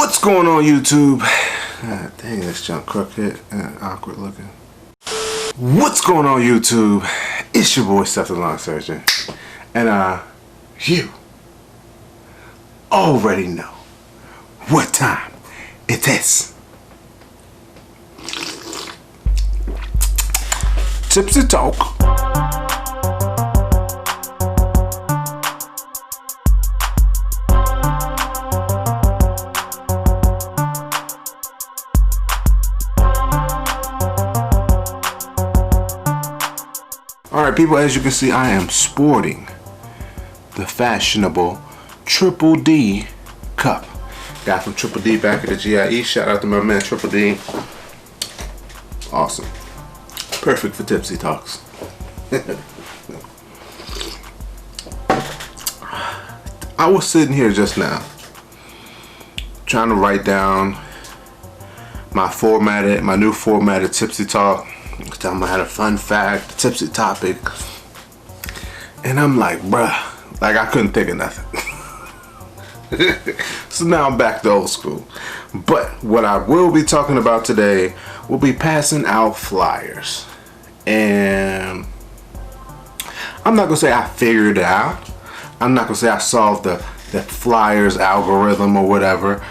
What's going on, YouTube? God dang, this junk crooked and awkward looking. What's going on, YouTube? It's your boy Seth the Lawn Surgeon, and you already know what time it is. Tipsy talk. Alright people, as you can see, I am sporting the fashionable Triple D cup. Got from Triple D back at the GIE. Shout out to my man Triple D. Awesome. Perfect for tipsy talks. I was sitting here just now trying to write down my new formatted tipsy talk. Tell them I had a fun fact, tipsy topic, and I'm like, bruh, like I couldn't think of nothing. So now I'm back to old school. But what I will be talking about today will be passing out flyers. And I'm not gonna say I figured it out. I'm not gonna say I solved the flyers algorithm or whatever.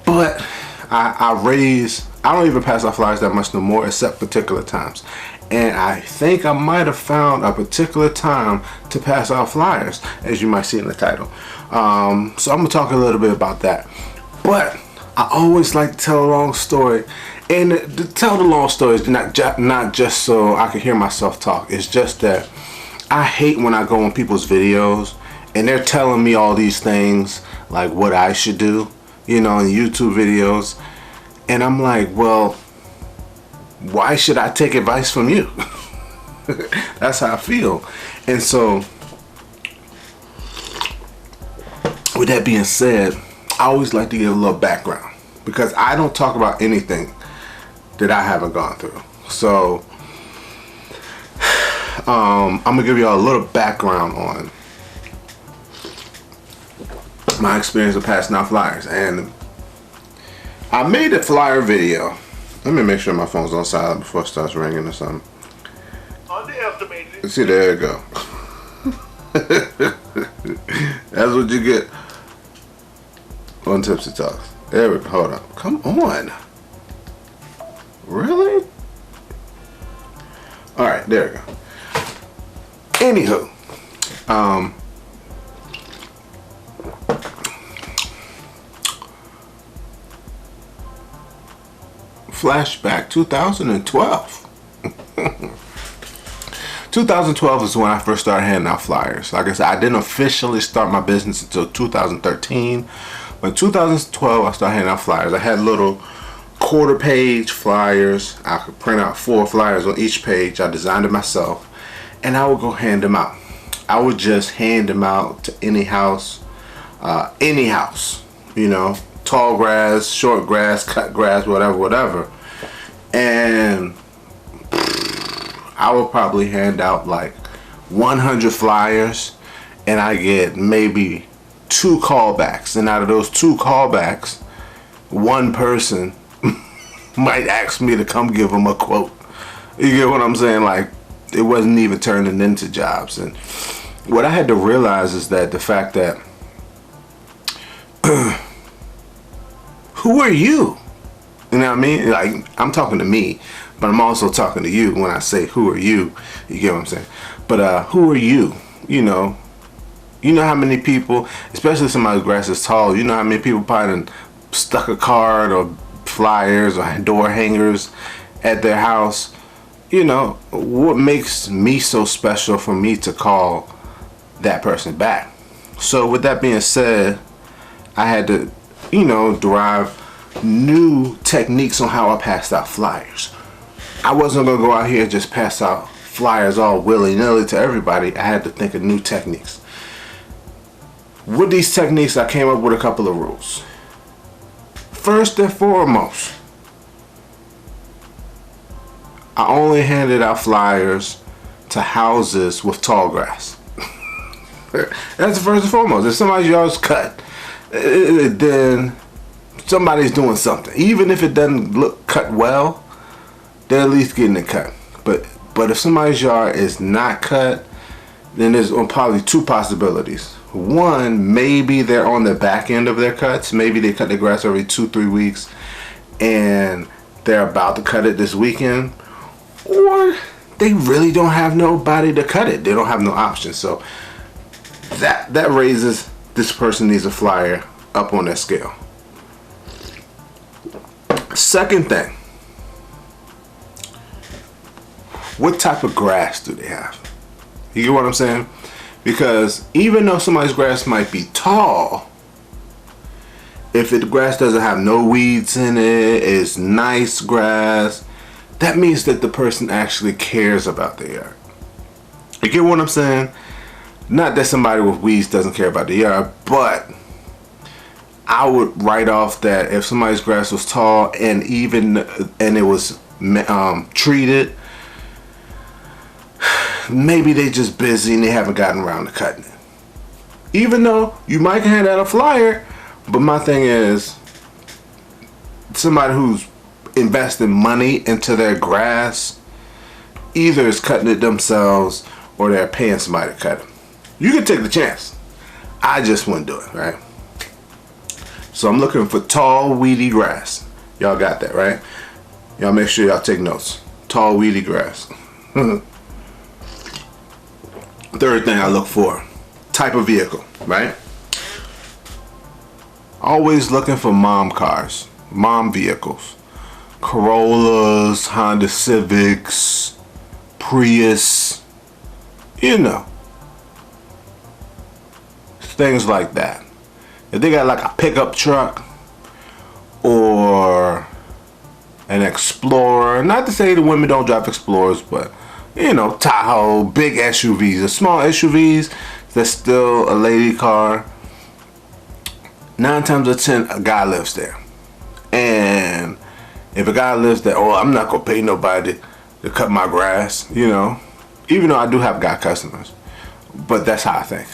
But I don't even pass out flyers that much no more, except particular times. And I think I might have found a particular time to pass out flyers, as you might see in the title. So I'm gonna talk a little bit about that. But I always like to tell a long story, and to tell the long story is not just so I can hear myself talk. It's just that I hate when I go on people's videos and they're telling me all these things like what I should do, you know, in YouTube videos. And I'm like, well, why should I take advice from you? That's how I feel. And so, with that being said, I always like to give a little background, because I don't talk about anything that I haven't gone through. So, I'm going to give you all a little background on my experience of passing out flyers. And I made a flyer video. Let me make sure my phone's on silent before it starts ringing or something. See, there you go. That's what you get on Tipsy Talks. There we go. Hold on. Come on. Really? Alright, there we go. Anywho. Flashback 2012. 2012 is when I first started handing out flyers. Like I said, I didn't officially start my business until 2013. But in 2012, I started handing out flyers. I had little quarter-page flyers. I could print out 4 flyers on each page. I designed it myself, and I would go hand them out. I would just hand them out to any house, you know. Tall grass, short grass, cut grass, whatever. And I would probably hand out like 100 flyers, and I get maybe 2 callbacks. And out of those 2 callbacks, one person might ask me to come give them a quote. You get what I'm saying? Like, it wasn't even turning into jobs. And what I had to realize is that the fact that who are you? You know what I mean? Like, I'm talking to me, but I'm also talking to you when I say who are you. You get what I'm saying? But who are you? You know how many people, especially somebody's grass is tall, you know how many people probably stuck a card or flyers or door hangers at their house. You know, what makes me so special for me to call that person back? So with that being said, I had to, you know, derive new techniques on how I passed out flyers. I wasn't gonna go out here and just pass out flyers all willy-nilly to everybody. I had to think of new techniques. With these techniques, I came up with a couple of rules. First and foremost, I only handed out flyers to houses with tall grass. That's the first and foremost. If somebody's yard's cut, then somebody's doing something. Even if it doesn't look cut well, they're at least getting it cut. But if somebody's yard is not cut, then there's probably two possibilities. One, maybe they're on the back end of their cuts. Maybe they cut the grass every 2-3 weeks and they're about to cut it this weekend. Or they really don't have nobody to cut it. They don't have no option. So that raises this person needs a flyer up on their scale. Second thing, what type of grass do they have? You get what I'm saying? Because even though somebody's grass might be tall, if the grass doesn't have no weeds in it, it's nice grass, that means that the person actually cares about their yard. You get what I'm saying? Not that somebody with weeds doesn't care about the yard, but I would write off that if somebody's grass was tall and it was treated, maybe they just busy and they haven't gotten around to cutting it. Even though you might hand out a flyer, but my thing is, somebody who's investing money into their grass either is cutting it themselves or they're paying somebody to cut it. You can take the chance. I just wouldn't do it, right? So I'm looking for tall, weedy grass. Y'all got that, right? Y'all make sure y'all take notes. Tall, weedy grass. Third thing I look for, type of vehicle, right? Always looking for mom cars, mom vehicles. Corollas, Honda Civics, Prius, you know. Things like that. If they got like a pickup truck or an Explorer, not to say the women don't drive Explorers, but you know, Tahoe, big SUVs, the small SUVs, that's still a lady car. 9 times out of 10, a guy lives there. And if a guy lives there, oh, I'm not gonna pay nobody to cut my grass, you know. Even though I do have guy customers, but that's how I think.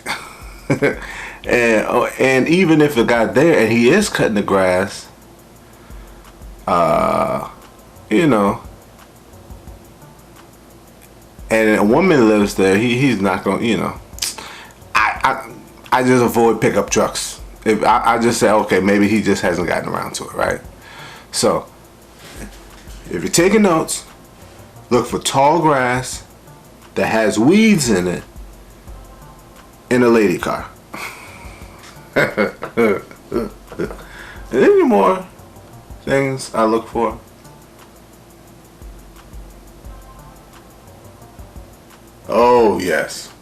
and even if a guy there and he is cutting the grass, you know, and a woman lives there, he's not gonna, you know. I just avoid pickup trucks. If I just say, okay, maybe he just hasn't gotten around to it, right? So if you're taking notes, look for tall grass that has weeds in it in a lady car. Any more things I look for? Oh yes,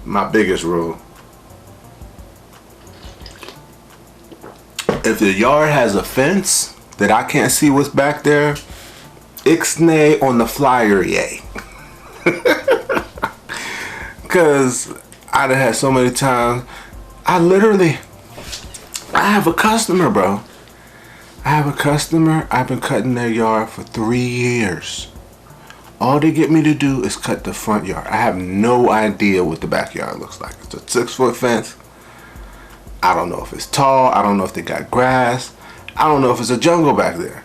my biggest rule. If the yard has a fence that I can't see what's back there, ixnay on the flyer, yay. Because I done had so many times, I have a customer, bro. I have a customer, I've been cutting their yard for 3 years. All they get me to do is cut the front yard. I have no idea what the backyard looks like. It's a 6-foot fence. I don't know if it's tall. I don't know if they got grass. I don't know if it's a jungle back there.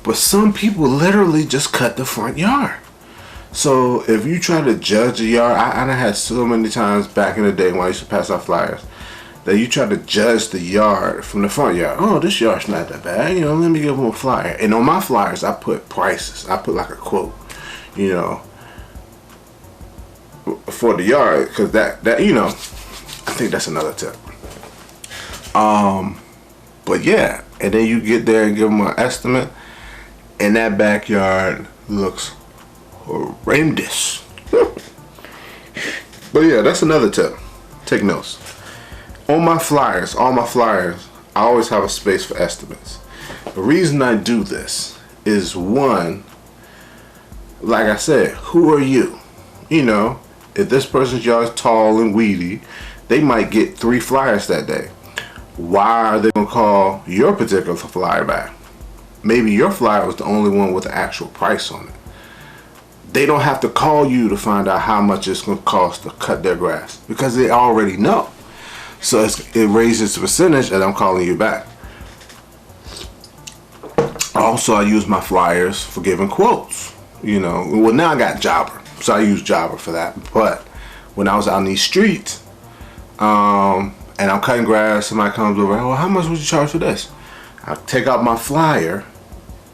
But some people literally just cut the front yard. So if you try to judge a yard, I done had so many times back in the day when I used to pass out flyers, that you try to judge the yard from the front yard. Oh, this yard's not that bad. You know, let me give them a flyer. And on my flyers, I put prices. I put like a quote, you know, for the yard, because that you know, I think that's another tip. But yeah, and then you get there and give them an estimate, and that backyard looks horrendous. But yeah, that's another tip. Take notes. On my flyers, all my flyers, I always have a space for estimates. The reason I do this is, one, like I said, who are you? You know, if this person's yard is tall and weedy, they might get 3 flyers that day. Why are they gonna call your particular flyer back? Maybe your flyer was the only one with the actual price on it. They don't have to call you to find out how much it's gonna cost to cut their grass, because they already know. So it raises the percentage that I'm calling you back. Also, I use my flyers for giving quotes. You know, well, now I got Jobber, so I use Jobber for that. But when I was out in these streets, and I'm cutting grass, somebody comes over, oh, how much would you charge for this? I take out my flyer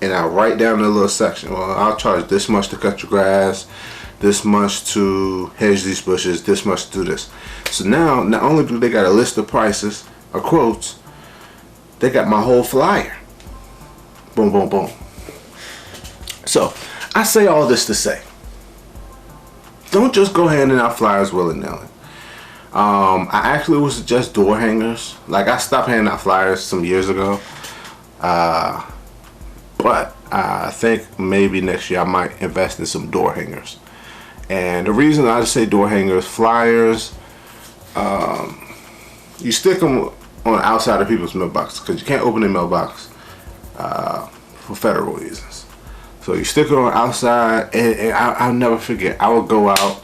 and I write down the little section. Well, I'll charge this much to cut your grass, this much to hedge these bushes, this much to do this. So now, not only do they got a list of prices or quotes, they got my whole flyer. Boom, boom, boom. So, I say all this to say, don't just go handing out flyers willy-nilly. I actually would suggest door hangers. Like, I stopped handing out flyers some years ago. But I think maybe next year I might invest in some door hangers. And the reason I say door hangers, flyers, you stick them on the outside of people's mailbox because you can't open their mailbox for federal reasons. So you stick it on the outside, and I'll never forget. I would go out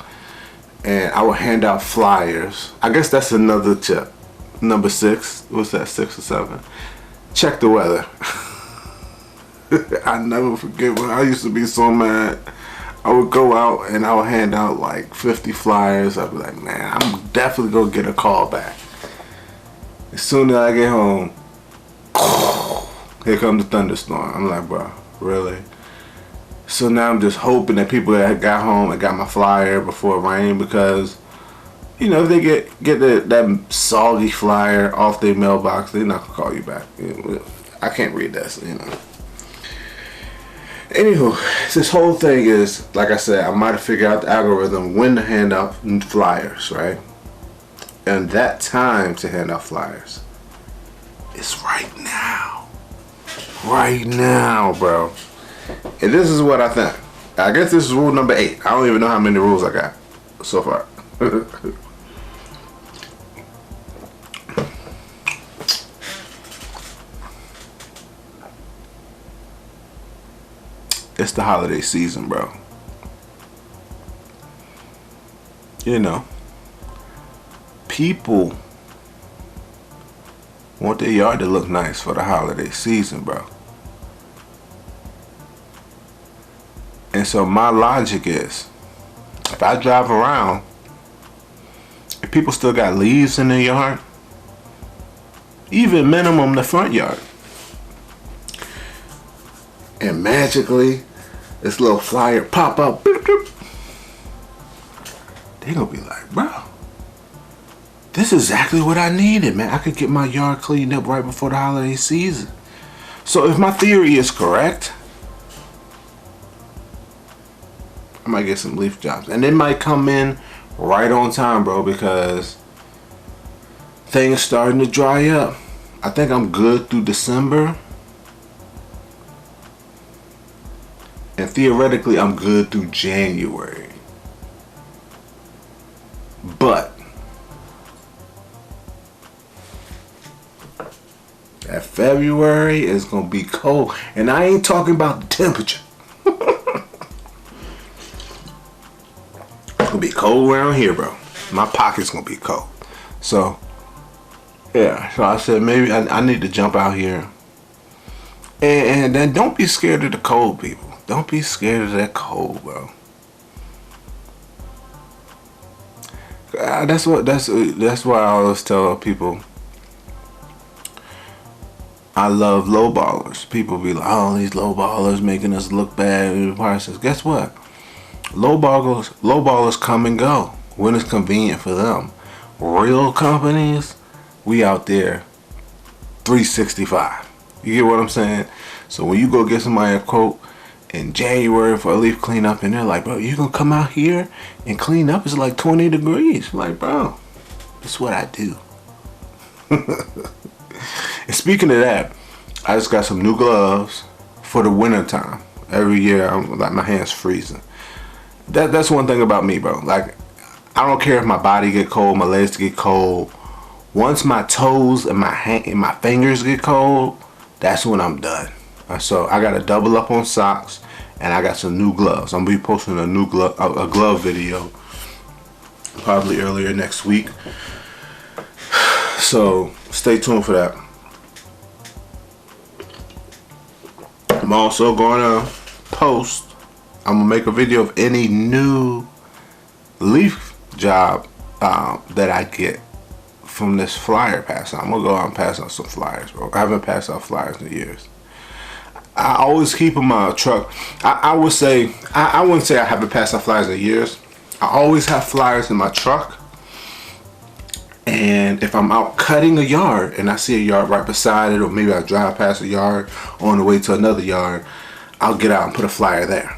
and I would hand out flyers. I guess that's another tip. Number 6, what's that, 6 or 7? Check the weather. I never forget when I used to be so mad. I would go out and I would hand out like 50 flyers. I'd be like, man, I'm definitely gonna get a call back. As soon as I get home, here comes the thunderstorm. I'm like, bro, really? So now I'm just hoping that people that got home and got my flyer before it rained, because, you know, if they get that soggy flyer off their mailbox, they're not gonna call you back. I can't read that, so, you know. Anywho, this whole thing is, like I said, I might have figured out the algorithm when to hand out flyers, right? And that time to hand out flyers is right now. Right now, bro. And this is what I think. I guess this is rule number 8. I don't even know how many rules I got so far. It's the holiday season, bro. You know, people want their yard to look nice for the holiday season, bro. And so my logic is, if I drive around, if people still got leaves in their yard, even minimum the front yard, and magically this little flyer pop up, boop, boop, they gonna be like, bro, this is exactly what I needed, man. I could get my yard cleaned up right before the holiday season. So if my theory is correct, I might get some leaf jobs, and they might come in right on time, bro, because things starting to dry up. I think I'm good through December, and theoretically I'm good through January. But that February is gonna be cold, and I ain't talking about the temperature. It's gonna be cold around here, bro. My pocket's gonna be cold. So yeah, so I said maybe I need to jump out here. And then don't be scared of the cold, people. Don't be scared of that cold, bro. That's why I always tell people I love lowballers. People be like, oh, these lowballers making us look bad in the prices. Guess what? Lowballers come and go when it's convenient for them. Real companies, we out there 365. You get what I'm saying? So when you go get somebody a quote in January for a leaf cleanup, and they're like, bro, you gonna come out here and clean up? It's like 20 degrees. I'm like, bro, that's what I do. And speaking of that, I just got some new gloves for the winter time. Every year, I'm like, my hands freezing. That's one thing about me, bro. Like, I don't care if my body get cold, my legs get cold. Once my toes and my fingers get cold, that's when I'm done. So I got to double up on socks, and I got some new gloves. I'm gonna be posting a new glove video probably earlier next week. So stay tuned for that. I'm also gonna post, I'm gonna make a video of any new leaf job that I get from this flyer pass out. I'm gonna go out and pass out some flyers, bro. I haven't passed out flyers in years. I always keep them in my truck. I would say, I wouldn't say I haven't passed out flyers in years. I always have flyers in my truck. And if I'm out cutting a yard and I see a yard right beside it, or maybe I drive past a yard on the way to another yard, I'll get out and put a flyer there.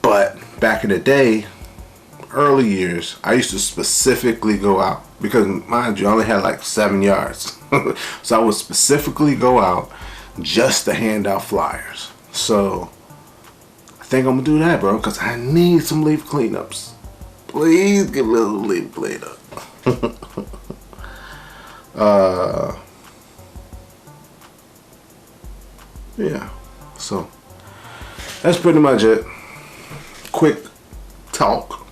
But back in the day, early years, I used to specifically go out, because mind you, I only had like 7 yards. So I would specifically go out just to hand out flyers. So I think I'm gonna do that, bro, because I need some leaf cleanups. Please give me a little leaf cleanup. Yeah, so that's pretty much it. Quick talk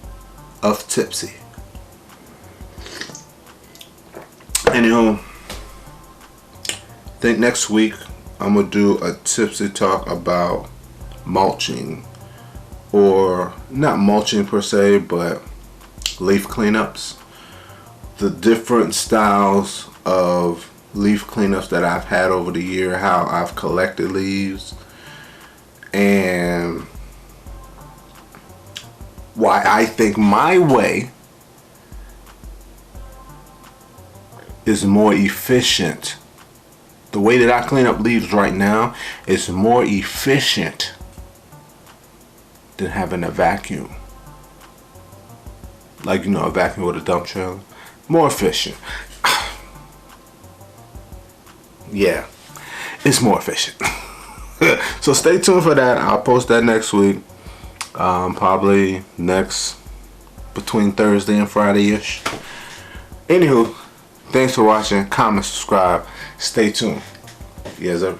of Tipsy. Anywho, I think next week I'm gonna do a Tipsy talk about mulching, or not mulching per se, but leaf cleanups. The different styles of leaf cleanups that I've had over the year, how I've collected leaves, and why I think my way is more efficient. The way that I clean up leaves right now is more efficient than having a vacuum. Like, you know, a vacuum with a dump trailer. More efficient. Yeah, it's more efficient. So stay tuned for that. I'll post that next week. Probably between Thursday and Friday-ish. Anywho, thanks for watching. Comment, subscribe. Stay tuned. Yes, sir.